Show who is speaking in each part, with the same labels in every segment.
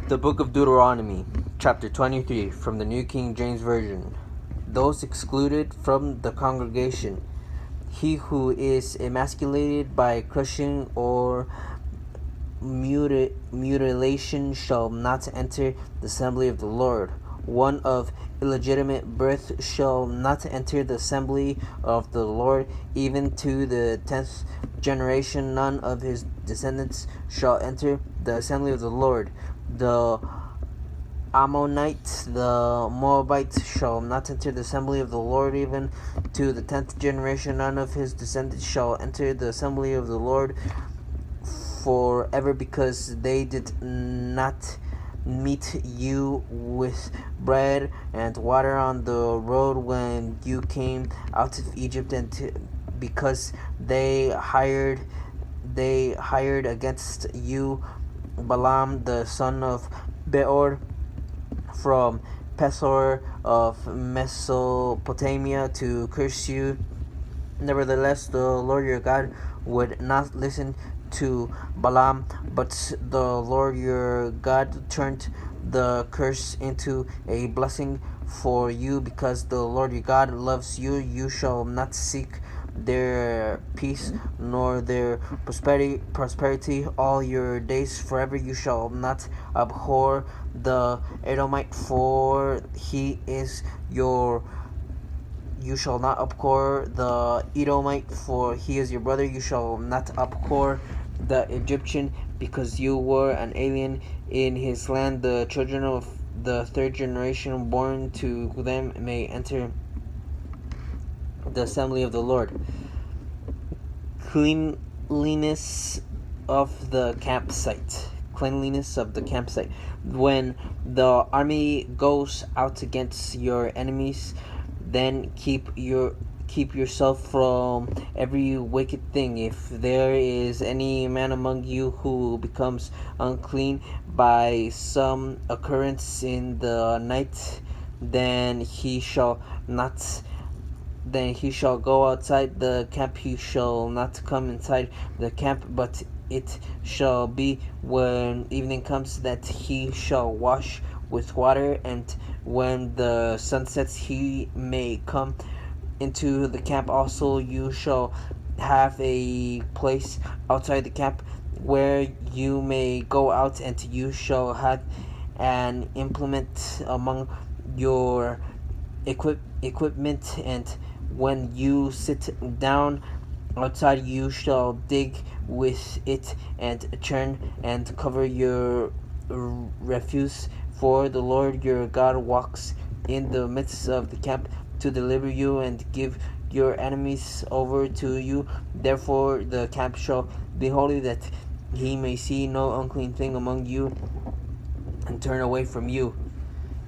Speaker 1: The Book of Deuteronomy, chapter 23, from the New King James Version. Those excluded from the congregation. He who is emasculated by crushing or mutilation shall not enter the assembly of the Lord. One of illegitimate birth shall not enter the assembly of the Lord, even to the 10th generation. None of his descendants shall enter the assembly of the Lord. The Ammonites, the Moabites shall not enter the assembly of the Lord, even to the 10th generation. None of his descendants shall enter the assembly of the Lord forever, because they did not meet you with bread and water on the road when you came out of Egypt, and because they hired against you Balaam the son of Beor from Pesor of Mesopotamia to curse you. Nevertheless, the Lord your God would not listen to Balaam, but the Lord your God turned the curse into a blessing for you, because the Lord your God loves you. You shall not seek their peace nor their prosperity all your days forever. You shall not abhor the Edomite, for he is your you shall not abhor the Edomite, for he is your brother. You shall not abhor the Egyptian, because you were an alien in his land. The children of the third generation born to them may enter the assembly of the Lord. Cleanliness of the campsite. When the army goes out against your enemies, then keep yourself from every wicked thing. If there is any man among you who becomes unclean by some occurrence in the night, then he shall go outside the camp. He shall not come inside the camp, but it shall be when evening comes that he shall wash with water, and when the sun sets he may come into the camp. Also, you shall have a place outside the camp where you may go out, and you shall have an implement among your equipment, and when you sit down outside, you shall dig with it and churn and cover your refuse, for the Lord your God walks in the midst of the camp to deliver you and give your enemies over to you. Therefore the camp shall be holy, that he may see no unclean thing among you and turn away from you.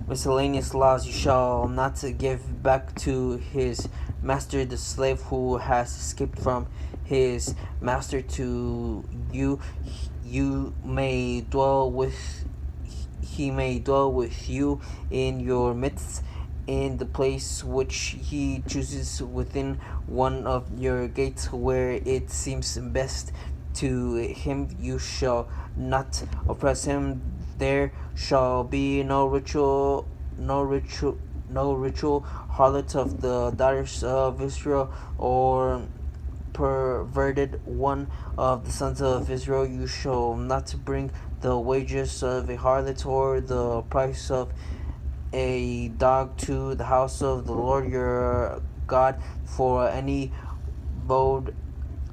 Speaker 1: Miscellaneous laws. You shall not give back to his master the slave who has escaped from his master to you. He may dwell with you in your midst, in the place which he chooses within one of your gates, where it seems best to him. You shall not oppress him. There shall be no ritual harlot of the daughters of Israel, or perverted one of the sons of Israel. You shall not bring the wages of a harlot or the price of a dog to the house of the Lord your God for any votive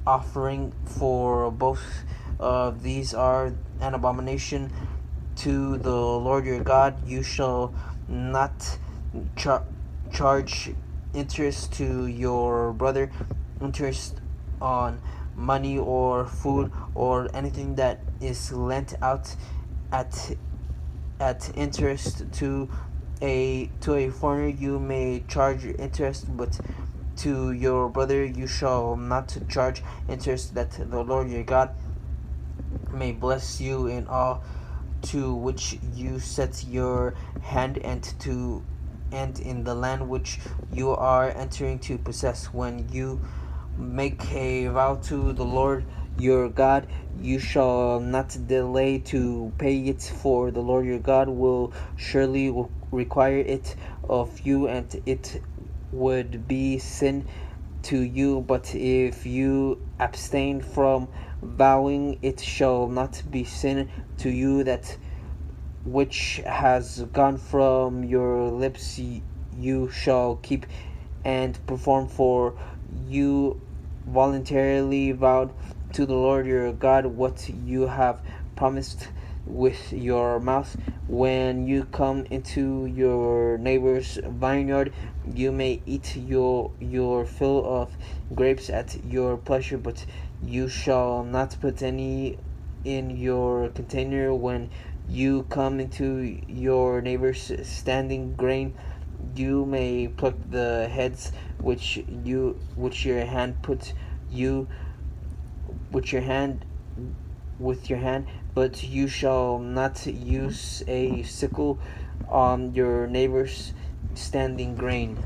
Speaker 1: offering, for both of these are an abomination to the Lord your God. You shall not charge interest to your brother, interest on money or food or anything that is lent out at interest to a foreigner. You may charge interest, but to your brother you shall not charge interest, that the Lord your God may bless you in all to which you set your hand, and in the land which you are entering to possess. When you make a vow to the Lord your God. You shall not delay to pay it, for the Lord your God will surely require it of you, and it would be sin to you. But if you abstain from vowing, it shall not be sin to you. That which has gone from your lips you shall keep and perform, for you voluntarily vowed to the Lord your God what you have promised with your mouth. When you come into your neighbor's vineyard, you may eat your fill of grapes at your pleasure, but you shall not put any in your container. When you come into your neighbor's standing grain, you may pluck the heads which your hand put you which your hand with your hand, but you shall not use a sickle on your neighbor's standing grain.